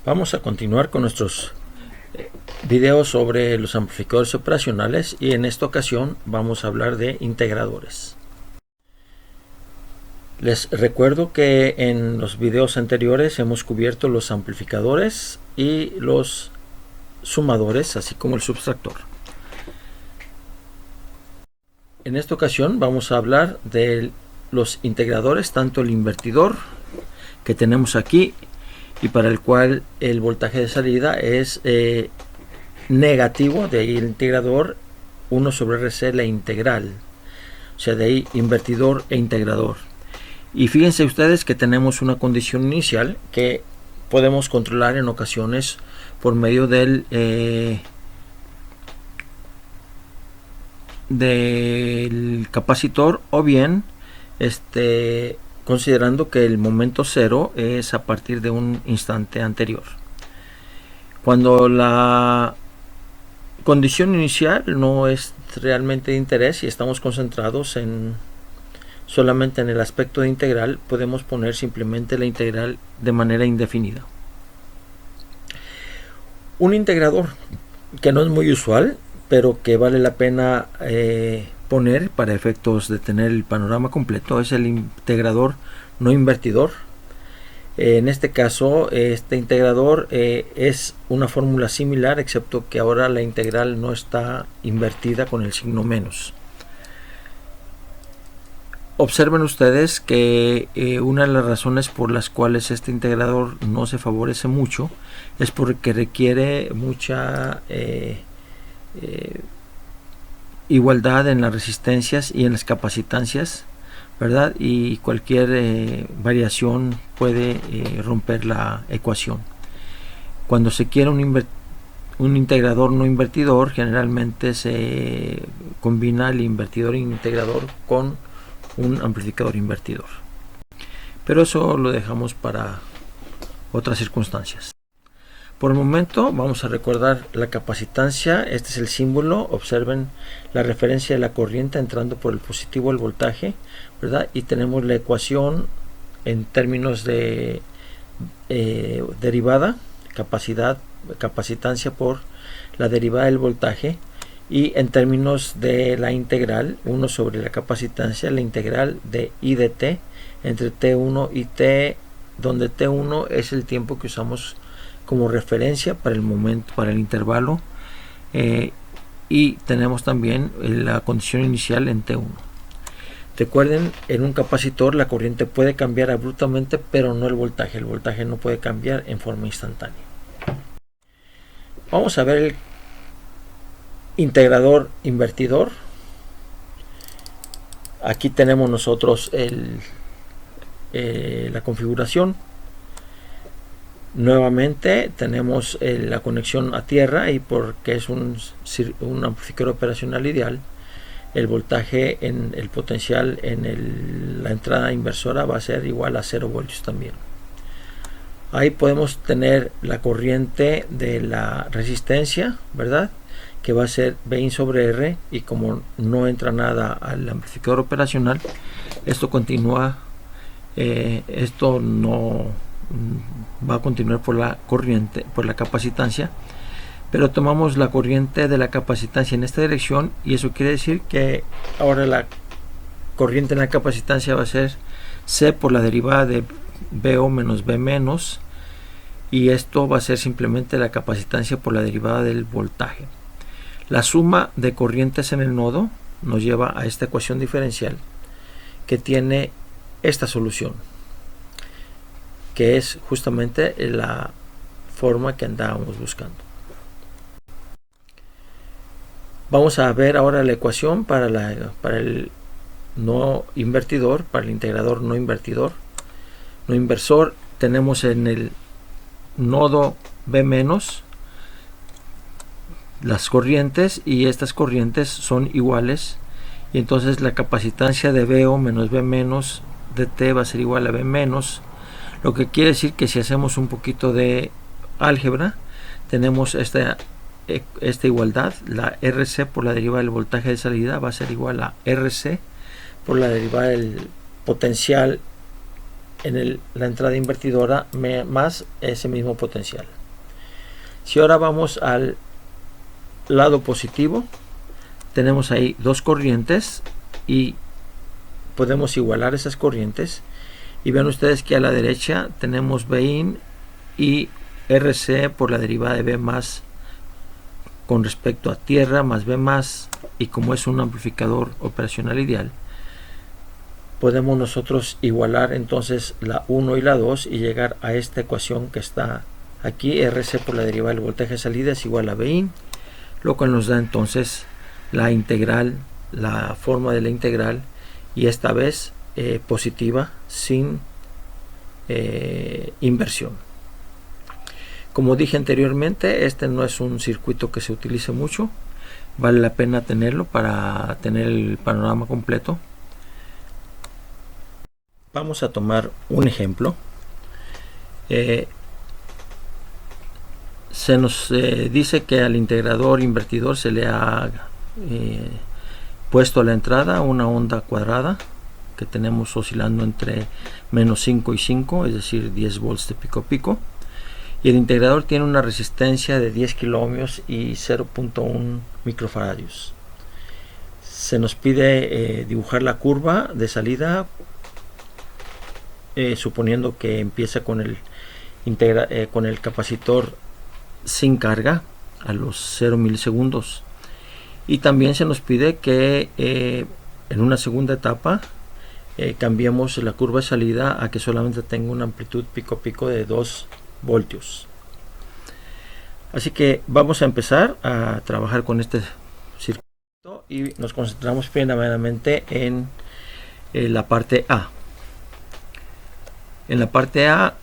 Vamos a continuar con nuestros videos sobre los amplificadores operacionales y en esta ocasión vamos a hablar de integradores. Les recuerdo que en los videos anteriores hemos cubierto los amplificadores y los sumadores, así como el subtractor. En esta ocasión vamos a hablar de los integradores, tanto el invertidor que tenemos aquí y para el cual el voltaje de salida es negativo, de ahí el integrador 1 sobre RC, la integral, o sea, de ahí invertidor e integrador. Y fíjense ustedes que tenemos una condición inicial que podemos controlar en ocasiones por medio del capacitor, o bien considerando que el momento cero es a partir de un instante anterior. Cuando la condición inicial no es realmente de interés y estamos concentrados solamente en el aspecto de integral, podemos poner simplemente la integral de manera indefinida. Un integrador que no es muy usual, pero que vale la pena poner para efectos de tener el panorama completo, es el integrador no invertidor. En este caso, este integrador es una fórmula similar, excepto que ahora la integral no está invertida con el signo menos. Observen ustedes que una de las razones por las cuales este integrador no se favorece mucho es porque requiere mucha igualdad en las resistencias y en las capacitancias, ¿verdad? Y cualquier variación puede romper la ecuación. Cuando se quiere un integrador no invertidor, generalmente se combina el invertidor integrador con un amplificador invertidor, pero eso lo dejamos para otras circunstancias. Por el momento vamos a recordar la capacitancia. Este es el símbolo. Observen la referencia de la corriente entrando por el positivo del voltaje, ¿verdad? Y tenemos la ecuación en términos de derivada, capacitancia por la derivada del voltaje, y en términos de la integral 1 sobre la capacitancia, la integral de I de t entre t1 y t, donde t1 es el tiempo que usamos como referencia para el momento, para el intervalo, y tenemos también la condición inicial en t1. Recuerden, en un capacitor la corriente puede cambiar abruptamente, pero no el voltaje no puede cambiar en forma instantánea. Vamos a ver el integrador invertidor. Aquí tenemos nosotros la configuración. Nuevamente tenemos la conexión a tierra, y porque es un amplificador operacional ideal, el voltaje en el potencial en la entrada inversora va a ser igual a 0 voltios también. Ahí podemos tener la corriente de la resistencia, ¿verdad?, que va a ser Vin sobre R, y como no entra nada al amplificador operacional, esto continúa, esto no va a continuar por la corriente, por la capacitancia, pero tomamos la corriente de la capacitancia en esta dirección, y eso quiere decir que ahora la corriente en la capacitancia va a ser C por la derivada de VO menos V menos, y esto va a ser simplemente la capacitancia por la derivada del voltaje. La suma de corrientes en el nodo nos lleva a esta ecuación diferencial que tiene esta solución, que es justamente la forma que andábamos buscando. Vamos a ver ahora la ecuación para el no invertidor, para el integrador no invertidor. No inversor, tenemos en el nodo B- las corrientes, y estas corrientes son iguales, y entonces la capacitancia de VO menos V menos de T va a ser igual a V menos, lo que quiere decir que si hacemos un poquito de álgebra, tenemos esta igualdad. La RC por la derivada del voltaje de salida va a ser igual a RC por la derivada del potencial en la entrada invertidora más ese mismo potencial. Si ahora vamos al lado positivo, tenemos ahí dos corrientes y podemos igualar esas corrientes, y vean ustedes que a la derecha tenemos Bin y RC por la derivada de B más con respecto a tierra más B más, y como es un amplificador operacional ideal, podemos nosotros igualar entonces la 1 y la 2 y llegar a esta ecuación que está aquí. RC por la derivada del voltaje de salida es igual a Bin, lo cual nos da entonces la integral, la forma de la integral, y esta vez positiva sin inversión. Como dije anteriormente, este no es un circuito que se utilice mucho, vale la pena tenerlo para tener el panorama completo. Vamos a tomar un ejemplo. Se nos dice que al integrador invertidor se le ha puesto a la entrada una onda cuadrada que tenemos oscilando entre menos 5 y 5, es decir 10 volts de pico a pico, y el integrador tiene una resistencia de 10 kiloohmios y 0.1 microfaradios. Se nos pide dibujar la curva de salida, suponiendo que empieza con el capacitor sin carga a los 0 milisegundos, y también se nos pide que en una segunda etapa cambiemos la curva de salida a que solamente tenga una amplitud pico a pico de 2 voltios. Así que vamos a empezar a trabajar con este circuito y nos concentramos primeramente en la parte A. En la parte A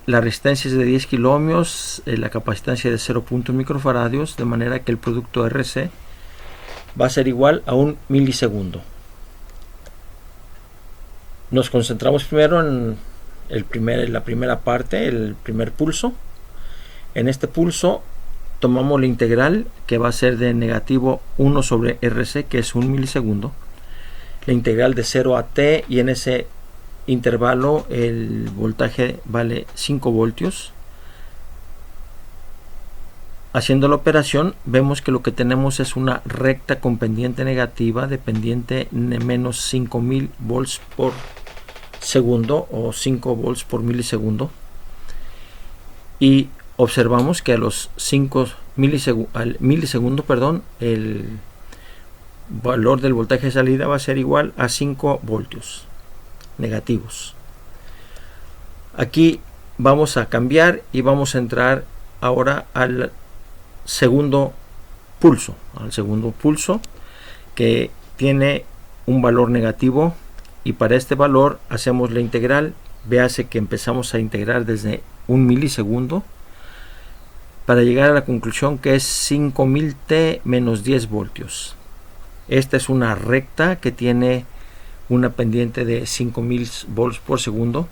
la resistencia es de 10 kiloohmios, la capacitancia de 0.1 microfaradios, de manera que el producto RC va a ser igual a 1 milisegundo. Nos concentramos primero en la primera parte, el primer pulso. En este pulso tomamos la integral, que va a ser de negativo 1 sobre RC, que es 1 milisegundo, la integral de 0 a T, y en ese intervalo el voltaje vale 5 voltios. Haciendo la operación vemos que lo que tenemos es una recta con pendiente negativa de pendiente de menos 5000 volts por segundo o 5 volts por milisegundo, y observamos que a los 5 milisegundos, el valor del voltaje de salida va a ser igual a 5 voltios negativos. Aquí vamos a cambiar y vamos a entrar ahora al segundo pulso, que tiene un valor negativo, y para este valor hacemos la integral. Véase que empezamos a integrar desde 1 milisegundo para llegar a la conclusión que es 5000 T menos 10 voltios. Esta es una recta que tiene una pendiente de 5000 volts por segundo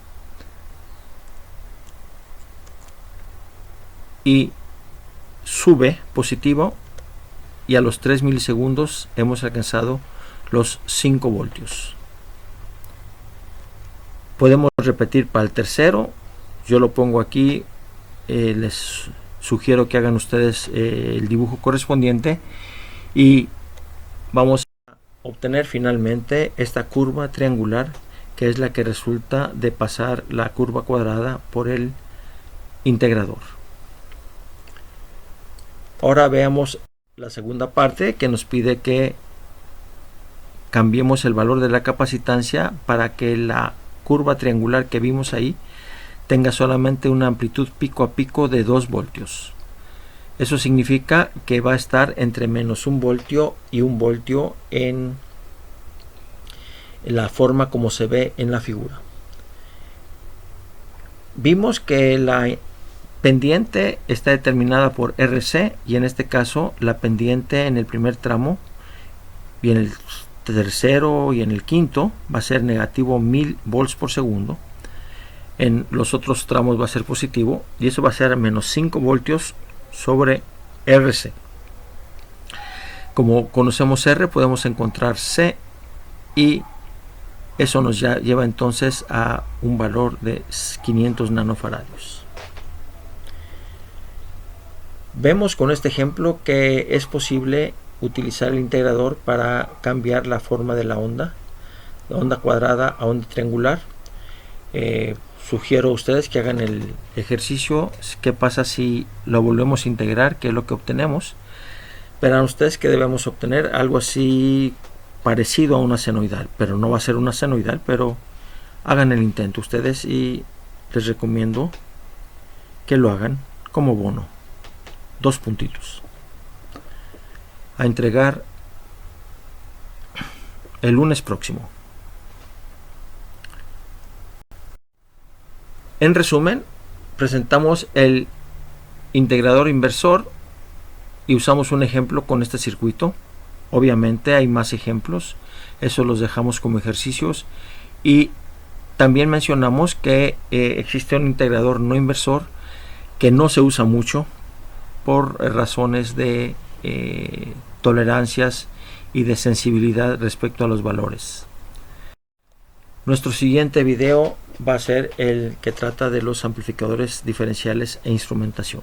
y sube positivo, y a los 3 milisegundos hemos alcanzado los 5 voltios. Podemos repetir para el tercero. Yo lo pongo aquí, les sugiero que hagan ustedes el dibujo correspondiente, y vamos a obtener finalmente esta curva triangular, que es la que resulta de pasar la curva cuadrada por el integrador. Ahora veamos la segunda parte, que nos pide que cambiemos el valor de la capacitancia para que la curva triangular que vimos ahí tenga solamente una amplitud pico a pico de 2 voltios. Eso significa que va a estar entre menos 1 voltio y 1 voltio en la forma como se ve en la figura. Vimos que la pendiente está determinada por RC, y en este caso la pendiente en el primer tramo y en el tercero y en el quinto va a ser negativo 1000 volts por segundo. En los otros tramos va a ser positivo, y eso va a ser menos 5 voltios sobre RC. Como conocemos R, podemos encontrar C, y Eso nos lleva entonces a un valor de 500 nanofaradios. Vemos con este ejemplo que es posible utilizar el integrador para cambiar la forma de onda cuadrada a onda triangular. Sugiero a ustedes que hagan el ejercicio. ¿Qué pasa si lo volvemos a integrar? ¿Qué es lo que obtenemos? Verán ustedes que debemos obtener algo así parecido a una senoidal, pero no va a ser una senoidal, pero hagan el intento ustedes y les recomiendo que lo hagan como bono. 2 puntitos. A entregar el lunes próximo. En resumen, presentamos el integrador inversor y usamos un ejemplo con este circuito. Obviamente hay más ejemplos, eso los dejamos como ejercicios, y también mencionamos que existe un integrador no inversor que no se usa mucho por razones de tolerancias y de sensibilidad respecto a los valores. Nuestro siguiente video va a ser el que trata de los amplificadores diferenciales e instrumentación.